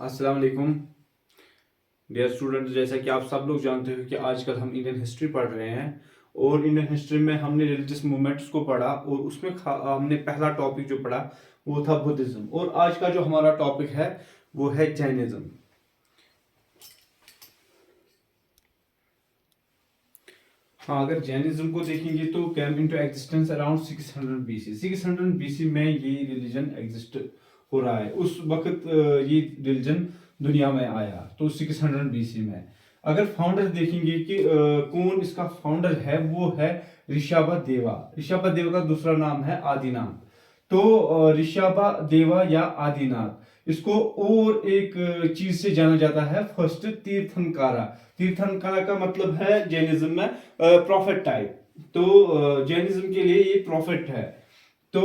अस्सलाम वालेकुम dear students. जैसा कि आप सब लोग जानते हो कि आजकल हम इंडियन हिस्ट्री पढ़ रहे हैं और इंडियन हिस्ट्री में हमने रिलीजियस मूवमेंट्स को पढ़ा और उसमें हमने पहला टॉपिक जो पढ़ा वो था बुद्धिज्म। और आज का जो हमारा टॉपिक है वो है जैनिज्म। हाँ, अगर जैनिज्म को देखेंगे तो came into existence around 600 BC. 600 BC में ये रिलीजन एग्जिस्ट हो रहा है। उस वक्त ये रिलीजन दुनिया में आया तो 600 बीसी में। अगर फाउंडर देखेंगे कि कौन इसका फाउंडर है, वो है ऋषभा देवा। ऋषभा देवा का दूसरा नाम है आदिनाथ। तो ऋषभा देवा या आदिनाथ, इसको और एक चीज से जाना जाता है, फर्स्ट तीर्थंकारा। तीर्थंकारा का मतलब है जैनिज्म में प्रॉफिट टाइप। तो जैनिज्म के लिए ये प्रॉफिट है। तो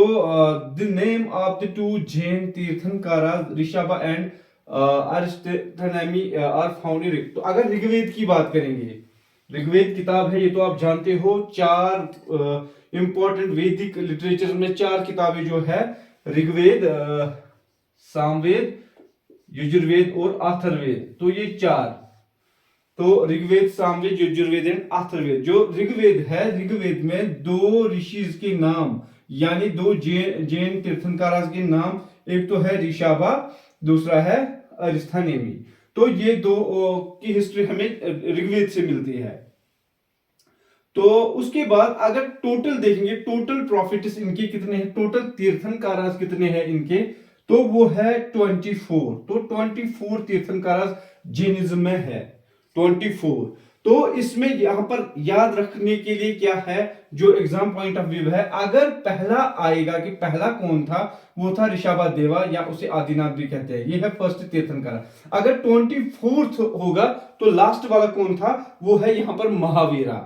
the name of the two Jain tirthankara Rishabha and Arishtanemi are found in. तो अगर ऋग्वेद की बात करेंगे, ऋग्वेद किताब है, ये तो आप जानते हो। चार इंपॉर्टेंट वैदिक लिटरेचर में चार किताबें जो है, ऋग्वेद, सामवेद, यजुर्वेद और अथर्ववेद। तो ये चार, तो ऋग्वेद, सामवेद, यजुर्वेद एंड अथर्ववेद। जो ऋग्वेद है, ऋग्वेद में दो ऋषिज के नाम यानी दो जैन तीर्थंकारास के नाम, एक तो है ऋषभा, दूसरा है अरिस्थानेमी। तो ये दो की हिस्ट्री हमें ऋग्वेद से मिलती है। तो उसके बाद अगर टोटल देखेंगे, टोटल प्रॉफिट्स इनके कितने हैं, टोटल तीर्थंकारास कितने हैं इनके, तो वो है 24। तो 24 तीर्थंकारास जैनिज्म में है, 24। तो इसमें यहां पर याद रखने के लिए क्या है, जो एग्जाम पॉइंट ऑफ व्यू है, अगर पहला आएगा कि पहला कौन था, वो था ऋषभा देवा या उसे आदिनाथ भी कहते हैं। ये है फर्स्ट तीर्थंकर। अगर 24th होगा तो लास्ट वाला कौन था, वो है यहां पर महावीरा।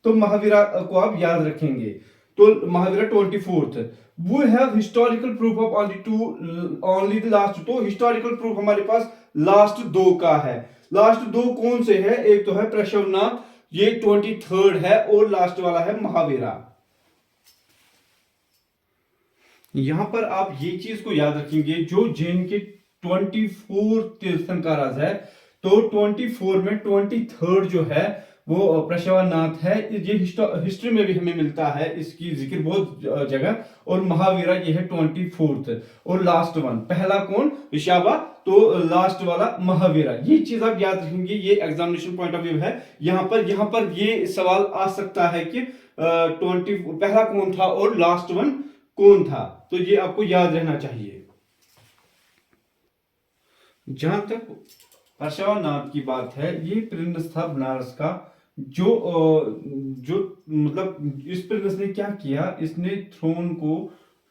तो महावीरा को आप याद रखेंगे। तो महावीरा 24th। वो have historical proof of only the last. तो हिस्टोरिकल प्रूफ हमारे पास लास्ट दो का है। लास्ट दो कौन से है, एक तो है प्रशवनाथ, ये 23rd है, और लास्ट वाला है महावीरा। यहां पर आप ये चीज को याद रखेंगे, जो जैन के 24 तीर्थंकारास है, तो 24 में 23rd जो है वो प्रशवनाथ है। ये हिस्ट्री में भी हमें मिलता है, इसकी जिक्र बहुत जगह। और महावीरा ये है 24th। और लास्ट वन, पहला कौन, ऋषभा, तो लास्ट वाला महावीरा। ये चीज आप याद रखेंगे, ये एग्जामिनेशन पॉइंट ऑफ व्यू है। यहां पर ये सवाल आ सकता है कि 20 पहला कौन था और लास्ट वन कौन था। तो ये आपको याद रहना चाहिए। जहां तक प्रशवनाथ की बात है, ये प्रिंस था बनारस का। जो मतलब इस प्रिंस ने क्या किया, इसने थ्रोन को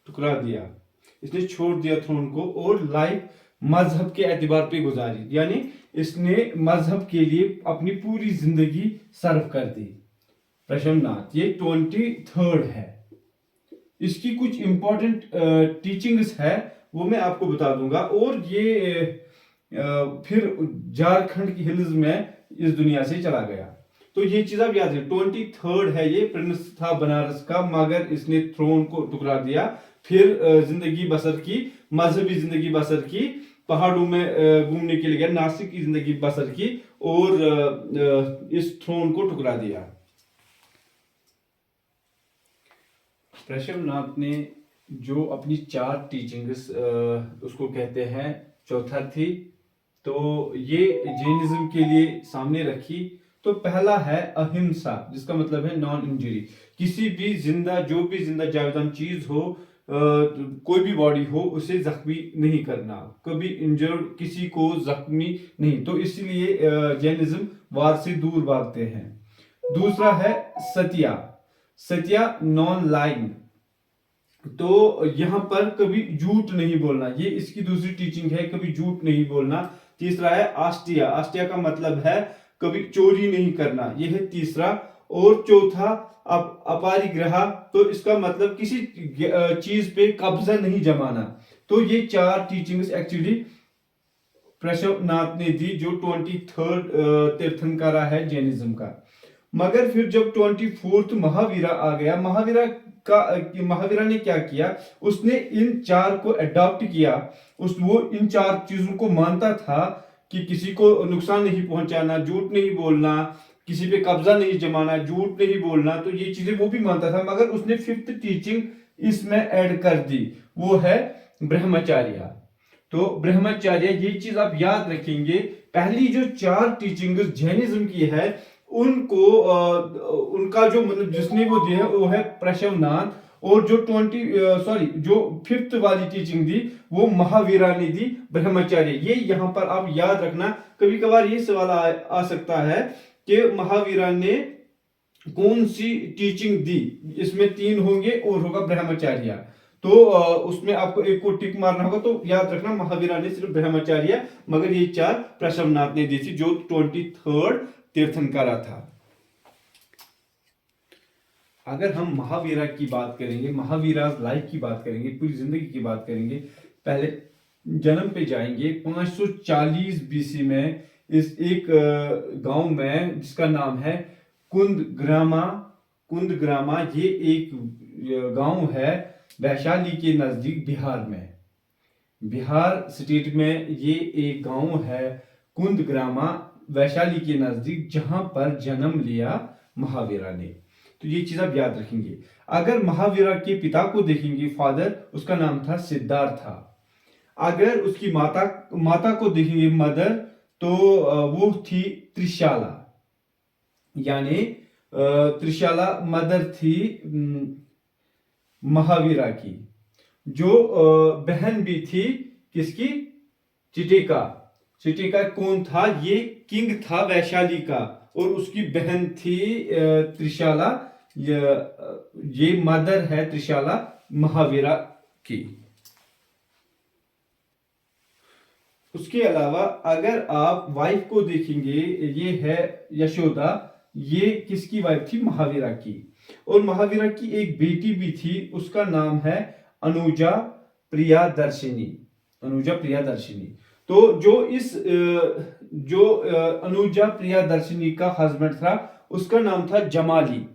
टुकरा दिया, इसने छोड़ दिया थ्रोन को और लाइफ मजहब के एतबार पे गुजारी। यानी इसने मजहब के लिए अपनी पूरी जिंदगी सर्व कर दी। प्रशवनाथ ये 23rd है। इसकी कुछ इंपॉर्टेंट टीचिंग्स है, वो मैं आपको बता दूंगा। और ये फिर झारखंड की हिल्स में इस दुनिया से चला गया। तो ये चीज आप याद रखें, 23rd है। ये प्रिंस था बनारस का, मगर इसने थ्रोन को टुकरा दिया, फिर जिंदगी बसर की, मजहबी जिंदगी बसर की, पहाड़ों में घूमने के लिए गया, नासिक की जिंदगी बसर की, और इस थ्रोन को टुकरा दिया। प्रशवनाथ ने जो अपनी चार टीचिंग्स उसको कहते हैं चौथर्थी, तो ये जैनिज्म के लिए सामने रखी। तो पहला है अहिंसा, जिसका मतलब है नॉन इंजरी। किसी भी जिंदा, जो भी जिंदा जावेदान चीज हो, कोई भी बॉडी हो, उसे जख्मी नहीं करना, कभी इंजर्ड किसी को जख्मी नहीं। तो इसलिए जैनिज्म वार से दूर भागते हैं। दूसरा है सत्या, सत्या नॉन लाइंग। तो यहां पर कभी झूठ नहीं बोलना, ये इसकी दूसरी टीचिंग है, कभी झूठ नहीं बोलना। तीसरा है आस्टिया, आस्टिया का मतलब है कभी चोरी नहीं करना, यह है तीसरा। और चौथा अपरिग्रह, तो इसका मतलब किसी चीज पे कब्जा नहीं जमाना। तो ये चार टीचिंग्स एक्चुअली प्रशवनाथ ने दी, जो 23rd तीर्थंकरा है जैनिज्म का। मगर फिर जब 24th महावीरा आ गया, महावीरा महावीरा ने क्या किया, उसने इन 4 को अडॉप्ट किया। वो इन 4 चीजों को मानता था कि किसी को नुकसान नहीं पहुंचाना, झूठ नहीं बोलना, किसी पे कब्जा नहीं जमाना, झूठ नहीं बोलना, तो ये चीजें वो भी मानता था। मगर उसने 5th टीचिंग इसमें ऐड कर दी, वो है ब्रह्मचर्य। तो ब्रह्मचर्य, ये चीज आप याद रखेंगे। पहली जो 4 टीचिंग जैनिज्म की है, उनको उनका जो मतलब जिसने वो दिया है वो है प्रशवनाथ, और जो 5th वाली टीचिंग दी वो महावीरा ने दी, ब्रह्मचर्य। ये यहाँ पर आप याद रखना। कभी कभार ये सवाल आ सकता है कि महावीरा ने कौन सी टीचिंग दी, इसमें 3 होंगे और होगा ब्रह्मचर्य, तो उसमें आपको एक को टिक मारना होगा। तो याद रखना महावीरा ने सिर्फ ब्रह्मचर्य, मगर ये 4 प्रशवनाथ ने दी थी, जो 23rd तीर्थंकरा था। अगर हम महावीरा की बात करेंगे, महावीरा लाइफ की बात करेंगे, पूरी जिंदगी की बात करेंगे, पहले जन्म पे जाएंगे 540 बीसी में इस एक गांव में जिसका नाम है कुंदग्रामा। कुंदग्रामा ये एक गांव है वैशाली के नजदीक, बिहार में, बिहार स्टेट में ये एक गांव है कुंदग्रामा, वैशाली के नजदीक, जहां पर जन्म लिया महावीरा ने। तो ये चीज आप याद रखेंगे। अगर महावीरा के पिता को देखेंगे, फादर, उसका नाम था सिद्धार्था। अगर उसकी माता को देखेंगे, मदर, तो वो थी त्रिशाला, यानी त्रिशाला मदर थी महावीरा की। जो बहन भी थी किसकी, चिटेका। चिटेका कौन था, ये किंग था वैशाली का, और उसकी बहन थी त्रिशाला। ये मदर है त्रिशाला महावीरा की। उसके अलावा अगर आप वाइफ को देखेंगे, ये है यशोदा, ये किसकी वाइफ थी, महावीरा की। और महावीरा की एक बेटी भी थी, उसका नाम है अनुजा प्रियदर्शिनी। अनुजा प्रियदर्शिनी। तो जो अनुजा प्रियदर्शिनी का हस्बैंड था, उसका नाम था जमाली।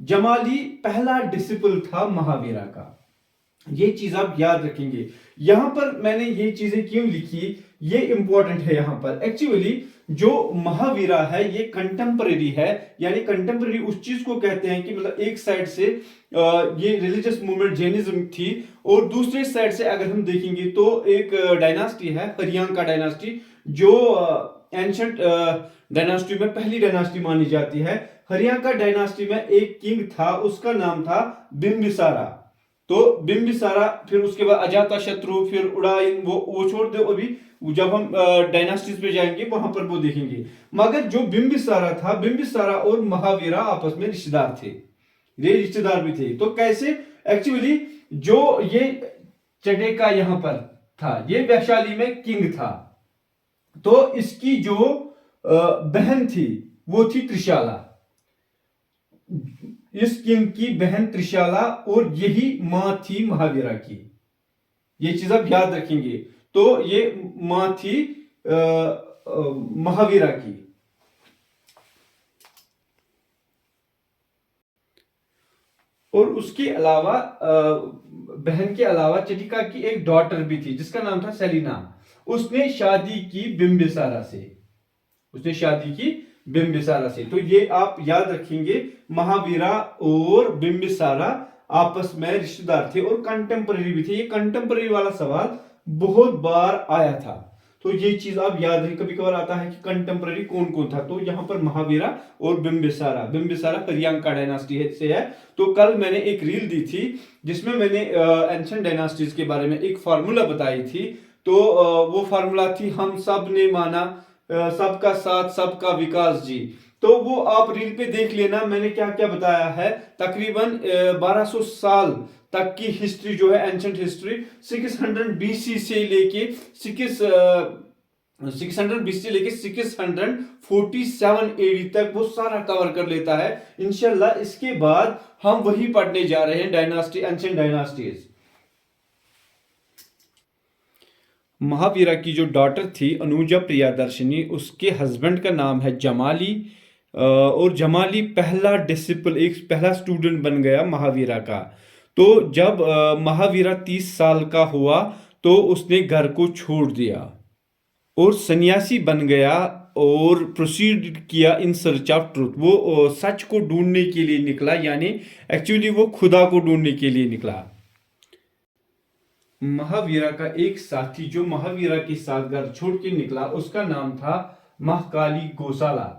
जमाली पहला डिसिपल था महावीरा का। ये चीज आप याद रखेंगे। यहां पर मैंने ये चीजें क्यों लिखी, ये इंपॉर्टेंट है। यहां पर एक्चुअली जो महावीरा है ये कंटेम्परेरी है, यानी कंटेम्परेरी उस चीज को कहते हैं कि मतलब एक साइड से ये रिलीजियस मूवमेंट जैनिज्म थी, और दूसरे साइड से अगर हम देखेंगे तो एक डायनास्टी है हरियांका डायनास्टी, जो एंशंट डायनास्टी में पहली डायनास्टी मानी जाती है। हरियांका डायनास्टी में एक किंग था, उसका नाम था बिंबिसारा। तो बिंबिसारा, फिर उसके बाद अजातशत्रु, फिर उड़ाइन, वो छोड़ दो, अभी जब हम डायनास्टीज पे जाएंगे वहां पर वो देखेंगे। मगर जो बिंबिसारा था, बिंबिसारा और महावीरा आपस में रिश्तेदार थे, ये रिश्तेदार भी थे। तो कैसे, एक्चुअली जो ये चटेका यहां पर था, ये वैशाली में किंग था, तो इसकी जो बहन थी वो थी त्रिशाला, इस किंग की बहन त्रिशाला, और यही मां थी महावीरा की। ये चीज आप याद रखेंगे। तो ये मां थी महावीरा की। और उसके अलावा बहन के अलावा चटिका की एक डॉटर भी थी, जिसका नाम था सेलिना। उसने शादी की बिंबिसारा से, उसने शादी की बिंबिसारा से। तो ये आप याद रखेंगे, महावीरा और बिंबिसारा आपस में रिश्तेदार थे और कंटेम्पररी भी थे। ये कंटेम्पररी वाला सवाल बहुत बार आया था, तो ये चीज आप याद रखें। कभी कभार आता है कि कंटेम्पररी कौन कौन था, तो यहां पर महावीरा और बिंबिसारा। बिंबिसारा हरियांका डायनास्टी से है। तो कल मैंने एक रील दी थी जिसमें मैंने एंशिएंट डायनास्टीज के बारे में एक फार्मूला बताई थी। तो वो फार्मूला थी, हम सब ने माना सबका साथ सबका विकास जी। तो वो आप रील पे देख लेना, मैंने क्या क्या बताया है। तकरीबन 1200 साल तक की हिस्ट्री जो है, एंशिएंट हिस्ट्री, 600 बीसी से लेके 647 एडी तक वो सारा कवर कर लेता है। इंशाल्लाह इसके बाद हम वही पढ़ने जा रहे हैं, डायनास्टी, एंशिएंट डायनास्टीज। महावीरा की जो डॉटर थी अनुजा प्रियदर्शिनी, उसके हस्बैंड का नाम है जमाली, और जमाली पहला डिसिपल, एक पहला स्टूडेंट बन गया महावीरा का। तो जब महावीरा 30 साल का हुआ तो उसने घर को छोड़ दिया और सन्यासी बन गया और प्रोसीड किया इन सर्च ऑफ ट्रूथ। वो सच को ढूंढने के लिए निकला, यानी एक्चुअली वो खुदा को ढूंढने के लिए निकला। महावीरा का एक साथी जो महावीरा के साथ घर छोड़ के निकला उसका नाम था महाकाली गोसाला।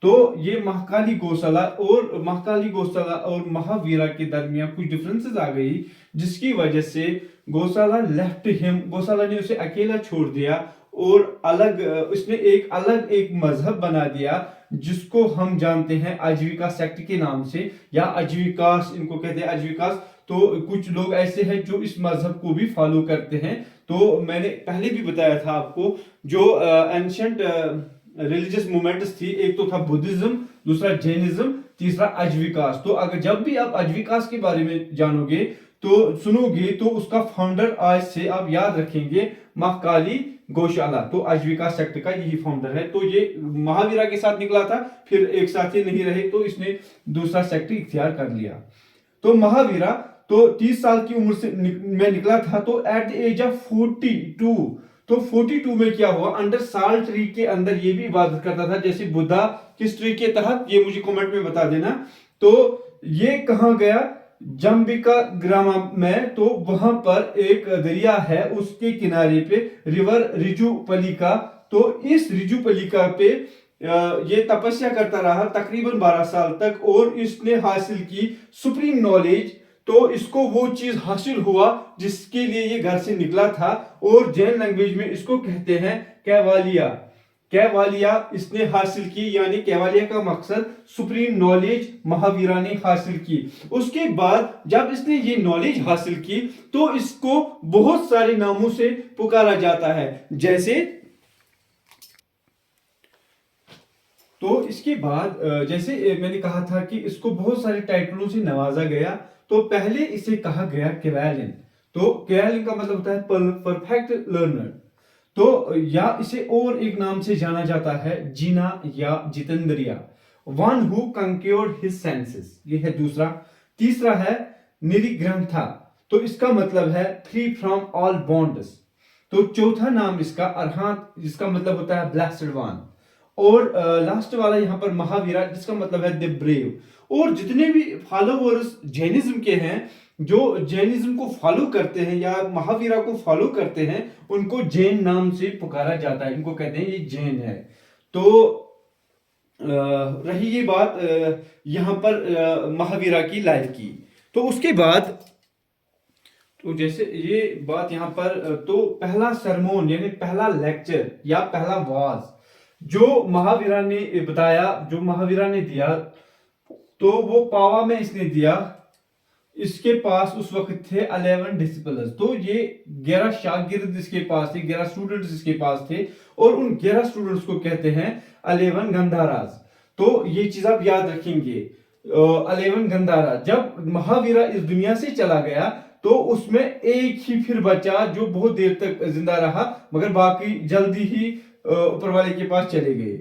तो ये महाकाली गोसाला और महावीरा के दरमियान कुछ डिफरेंसेस आ गई, जिसकी वजह से गोसाला लेफ्ट हिम, गोसाला ने उसे अकेला छोड़ दिया और उसने एक मजहब बना दिया जिसको हम जानते हैं आजीविका सेक्ट के नाम से, या आजीविकास इनको कहते हैं, आजीविकास। तो कुछ लोग ऐसे हैं जो इस मजहब को भी फॉलो करते हैं। तो मैंने पहले भी बताया था आपको, जो एंशिएंट रिलीजियस मूवमेंट्स थी, एक तो था बुद्धिज्म, दूसरा जैनिज्म, तीसरा आजीविकास। तो अगर जब भी आप आजीविकास के बारे में जानोगे तो सुनोगे तो उसका फाउंडर आज से आप याद रखेंगे महाकाली गोशाला। तो आजीविका सेक्ट का यही फाउंडर है। तो ये महावीरा के साथ निकला था, फिर एक साथ ही नहीं रहे तो इसने दूसरा सेक्ट इख्तियार कर लिया। तो महावीरा तो 30 साल की उम्र से में निकला था। तो एट द एज ऑफ 42, तो 42 में क्या हुआ, अंडर साल ट्री के अंदर ये भी इबादत करता था जैसे बुद्धा। किस ट्री के तहत, ये मुझे कमेंट में बता देना। तो ये कहां गया, जंबिका ग्रामा में। तो वहां पर एक दरिया है, उसके किनारे पे रिवर रिजुपलिका। तो इस रिजुपलिका पे ये तपस्या करता रहा तकरीबन 12 साल तक और इसने हासिल की सुप्रीम नॉलेज। तो इसको वो चीज हासिल हुआ जिसके लिए ये घर से निकला था, और जैन लैंग्वेज में इसको कहते हैं कैवालिया। कैवालिया इसने हासिल की, यानी कैवालिया का मकसद सुप्रीम नॉलेज महावीरा ने हासिल की। उसके बाद जब इसने ये नॉलेज हासिल की तो इसको बहुत सारे नामों से पुकारा जाता है, जैसे तो इसके बाद जैसे मैंने कहा था कि इसको बहुत सारे टाइटलों से नवाजा गया। तो पहले इसे कहा गया केवालिन। तो केवालिन का मतलब होता है परफेक्ट लर्नर। तो या इसे और एक नाम से जाना जाता है जीना या जितेंद्रिया, वन हु कंक्योर्ड हिज सेंसेस, ये है दूसरा। तीसरा है निरिग्रंथा, तो इसका मतलब है फ्री फ्रॉम ऑल बॉन्ड्स। तो चौथा नाम इसका अरहंत, जिसका मतलब होता है ब्लेस्ड वन। और लास्ट वाला यहां पर महावीरा, जिसका मतलब है द ब्रेव। और जितने भी फॉलोवर्स जैनिज्म के हैं, जो जैनिज्म को फॉलो करते हैं या महावीरा को फॉलो करते हैं, उनको जैन नाम से पुकारा जाता है, इनको कहते हैं ये जैन है। तो रही ये बात यहां पर महावीरा की लाइफ की। तो उसके बाद तो जैसे ये बात यहां पर, तो पहला सरमोन यानी पहला लेक्चर या पहला वाज जो महावीरा ने बताया, जो महावीरा ने दिया, तो वो पावा में इसने दिया। इसके पास उस वक्त थे 11 डिसिपल्स। तो ये 11 शागिर्द इसके पास थे, 11 स्टूडेंट्स इसके पास थे, और उन 11 स्टूडेंट्स को कहते हैं 11 गंधाराज। तो ये चीज आप याद रखेंगे, 11 गंधारा। जब महावीरा इस दुनिया से चला गया तो उसमें एक ही फिर बचा जो बहुत देर तक जिंदा रहा, मगर बाकी जल्दी ही ऊपर वाले के पास चले गए।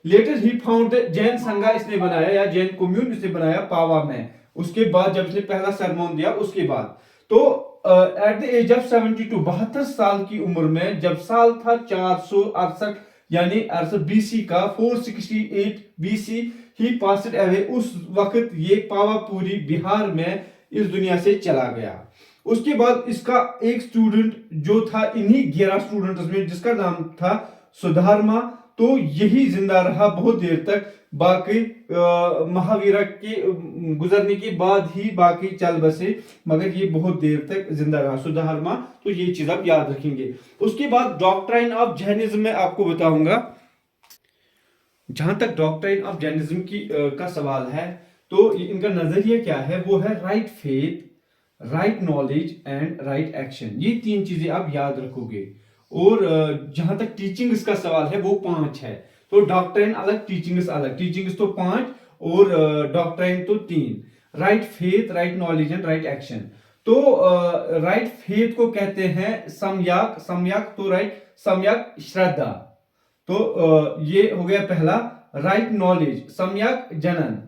लेटर ही फाउंड जैन संघा इसने बनाया या जैन कम्यून इसने बनाया पावा में। उसके बाद जब इसने पहला सरमोन दिया उसके बाद, तो एट द एज ऑफ 72, 72 साल की उम्र में, जब साल था 468 यानी 68 बीसी का, 468 बीसी ही पास्ड अवे। उस वक्त ये पावापुरी बिहार में इस दुनिया से चला गया। उसके बाद इसका एक स्टूडेंट जो था इन्हीं 11 स्टूडेंट्स में, जिसका नाम था सुधारमा, तो यही जिंदा रहा बहुत देर तक। बाकी महावीरा के गुजरने के बाद ही बाकी चल बसे, मगर ये बहुत देर तक जिंदा रहा सुधारमा। तो ये चीज आप याद रखेंगे। उसके बाद डॉक्ट्राइन ऑफ जैनिज्म में आपको बताऊंगा। जहां तक डॉक्ट्राइन ऑफ जैनिज्म की का सवाल है, तो इनका नजरिया क्या है, वो है right faith, right knowledge and right action. ये 3 चीजें आप याद रखोगे। और जहां तक टीचिंग्स का सवाल है वो 5 है। तो डॉक्ट्राइन अलग, टीचिंग्स अलग। टीचिंग्स तो 5 और डॉक्ट्राइन तो 3। Right faith, right knowledge and right action. तो राइट फेथ को कहते हैं सम्यक। सम्यक तो राइट, सम्यक श्रद्धा। तो ये हो गया पहला। राइट नॉलेज सम्यक जनन।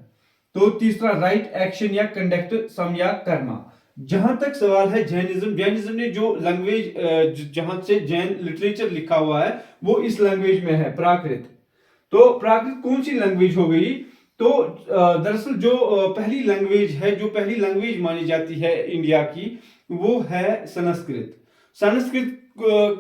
तो तीसरा राइट एक्शन या कंडक्ट सम्यक कर्मा। जहां तक सवाल है जैनिज्म, जैनिज्म ने जो लैंग्वेज जहां से जैन लिटरेचर लिखा हुआ है वो इस लैंग्वेज में है, प्राकृत। तो प्राकृत कौन सी लैंग्वेज हो गई? तो दरअसल जो पहली लैंग्वेज है, जो पहली लैंग्वेज मानी जाती है इंडिया की, वो है संस्कृत। संस्कृत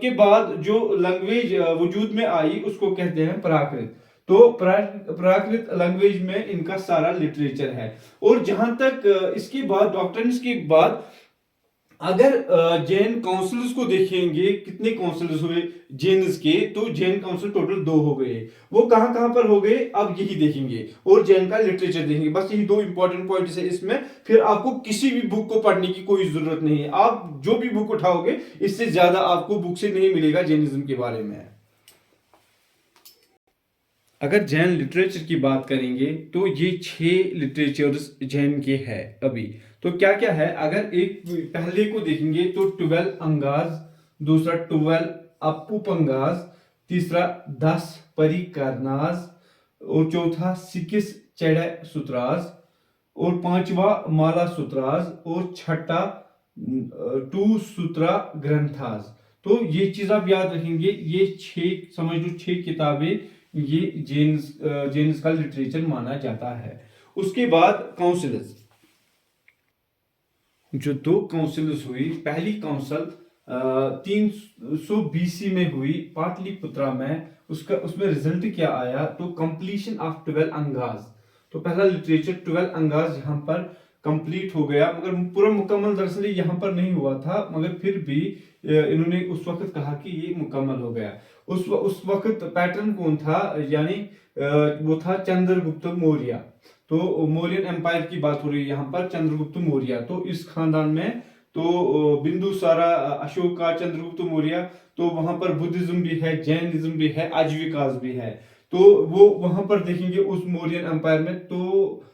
के बाद जो लैंग्वेज वजूद में आई उसको कहते हैं प्राकृत। तो प्राकृत लैंग्वेज में इनका सारा लिटरेचर है। और जहां तक इसके बाद डॉक्ट्रिन्स की बात, अगर जैन काउंसिल्स को देखेंगे, कितने काउंसिल्स हुए जैन्स के, तो जैन काउंसिल टोटल 2 हो गए। वो कहां कहां पर हो गए अब यही देखेंगे, और जैन का लिटरेचर देखेंगे। बस यही 2 इंपॉर्टेंट पॉइंट्स है इसमें। फिर आपको किसी भी बुक को पढ़ने की कोई जरूरत नहीं है। आप जो भी बुक उठाओगे इससे ज्यादा आपको बुक से नहीं मिलेगा जैनिज्म के बारे में। अगर जैन लिटरेचर की बात करेंगे तो ये 6 लिटरेचर्स जैन के हैं अभी। तो क्या क्या है, अगर एक पहले को देखेंगे तो 12 अंगाज, दूसरा 12 अपुपंगाज, तीसरा 10 परिकरनाज, और चौथा 6 चेड़े सूत्राज, और पांचवा माला सूत्राज, और छठा 2 सूत्रा ग्रंथाज। तो ये चीज आप याद रखेंगे, ये 6 समझ लो 6 किताबें ये जेन्स का लिटरेचर माना जाता है। उसके बाद काउंसिल्स, जो 2 काउंसिल्स हुई, पहली काउंसिल 300 बीसी में हुई पाटलिपुत्रा में। उसमें रिजल्ट क्या आया? तो कंप्लीशन ऑफ 12 अंगाज। तो पहला लिटरेचर 12 अंगाज यहाँ पर कंप्लीट हो गया, मगर पूरा मुकम्मल दरअसल यहाँ पर नहीं हुआ था, मगर फिर भी इन्होंने उस वक्त कहा कि ये मुकम्मल हो गया। उस वक्त पैटर्न कौन था? यानी वो था चंद्रगुप्त मौर्य। तो मौर्यन एम्पायर की बात हो रही है यहाँ पर, चंद्रगुप्त मौर्य। तो इस खानदान में तो बिंदुसारा, अशोका, चंद्रगुप्त मौर्य, तो वहां पर बुद्धिज्म भी है, जैनिज्म भी है, आजीविकास भी है। तो वो वहां पर देखेंगे उस मौर्यन एम्पायर में। तो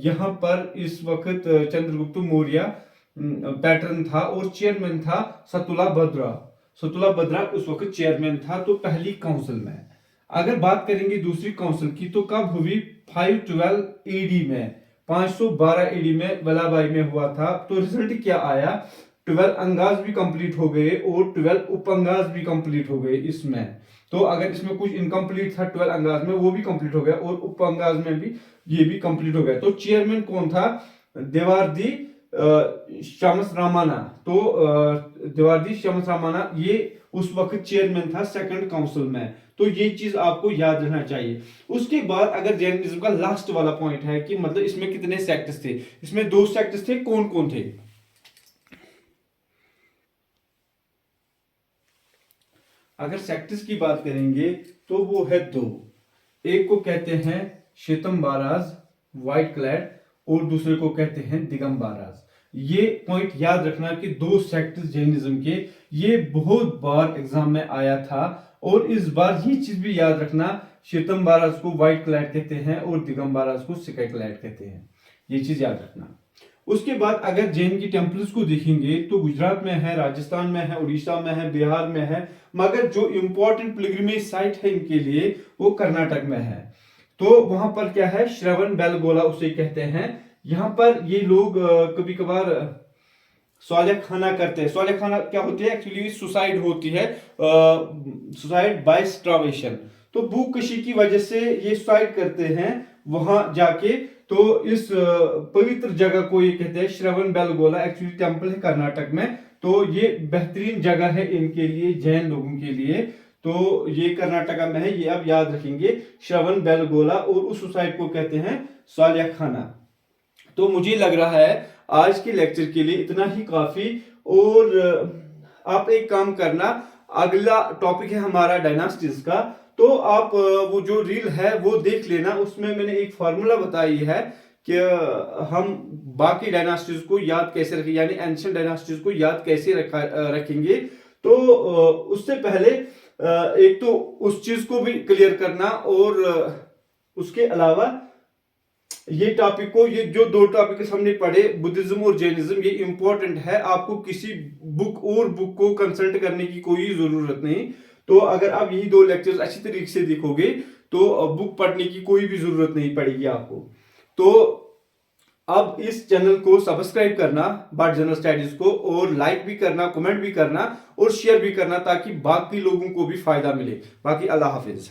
यहाँ पर इस वक्त चंद्रगुप्त मौर्य पैटर्न था, और चेयरमैन था सतुला भद्रा। सतुला भद्रा उस वक्त चेयरमैन था। तो पहली काउंसिल में अगर बात करेंगे दूसरी काउंसिल की, तो कब हुई? 512 एडी में, 512 एडी में वल्लभाई में हुआ था। तो रिजल्ट क्या आया? 12 अंगाज भी कंप्लीट हो गए और 12 उपअंगाज भी कंप्लीट हो गए इसमें। तो अगर इसमें कुछ इनकम्प्लीट था 12 अंगाज में, वो भी कंप्लीट हो गया, और उपअंगाज में भी ये भी कंप्लीट हो गया। तो चेयरमैन कौन था? देवारदी शमस रामाना। तो देवारदी शमस रामाना ये उस वक्त चेयरमैन था सेकंड काउंसिल में। तो ये चीज आपको याद रखना चाहिए। उसके बाद अगर जैनिज्म का लास्ट वाला पॉइंट है कि मतलब इसमें कितने सेक्ट्स थे, इसमें 2 सेक्ट्स थे। कौन कौन थे? अगर सेक्ट्स की बात करेंगे तो वो है 2। एक को कहते हैं श्वेतंबाराज, व्हाइट क्लैड, और दूसरे को कहते हैं दिगंबाराज। ये पॉइंट याद रखना कि 2 सेक्ट्स जैनिज्म के, ये बहुत बार एग्जाम में आया था। और इस बार ये चीज भी याद रखना, श्वेतंबाराज को व्हाइट क्लैड कहते हैं और दिगंबाराज को सिकाई क्लैड कहते हैं। ये चीज याद रखना। उसके बाद अगर जैन की टेम्पल्स को देखेंगे तो गुजरात में है, राजस्थान में है, उड़ीसा में है, बिहार में है, मगर जो इंपॉर्टेंट पिलग्रिमेज साइट है इनके लिए वो कर्नाटक में है। तो वहां पर क्या है? श्रवण बेलगोला उसे कहते हैं। यहाँ पर ये लोग कभी कभार स्वाले खाना करते हैं। स्वाले खाना क्या होती है? एक्चुअली सुसाइड होती है, सुसाइड बाय स्टार्वेशन। तो भूखकशी की वजह से ये सुसाइड करते हैं वहां जाके। तो इस पवित्र जगह को ये कहते हैं श्रवण बेलगोला। एक्चुअली टेम्पल है कर्नाटक में। तो ये बेहतरीन जगह है इनके लिए, जैन लोगों के लिए। तो ये कर्नाटका में है, ये आप याद रखेंगे, श्रवण बेलगोला। और उस सुसाइड को कहते हैं स्वालिया खाना। तो मुझे लग रहा है आज के लेक्चर के लिए इतना ही काफी। और आप एक काम करना, अगला टॉपिक है हमारा डायनास्टीज का। तो आप वो जो रील है वो देख लेना, उसमें मैंने एक फार्मूला बताई है कि हम बाकी डायनास्टीज को याद कैसे रखें, यानी एंशिएंट डायनास्टीज को याद कैसे रखेंगे। तो उससे पहले एक तो उस चीज को भी क्लियर करना, और उसके अलावा ये टॉपिक को, ये जो 2 टॉपिक हमने पढ़े, बुद्धिज्म और जैनिज्म, ये इंपॉर्टेंट है। आपको किसी बुक को कंसल्ट करने की कोई जरूरत नहीं। तो अगर आप यही 2 लेक्चर्स अच्छी तरीके से देखोगे तो बुक पढ़ने की कोई भी जरूरत नहीं पड़ेगी आपको। तो अब इस चैनल को सब्सक्राइब करना बट जनरल स्टडीज को, और लाइक भी करना, कमेंट भी करना और शेयर भी करना, ताकि बाकी लोगों को भी फायदा मिले। बाकी अल्लाह हाफिज।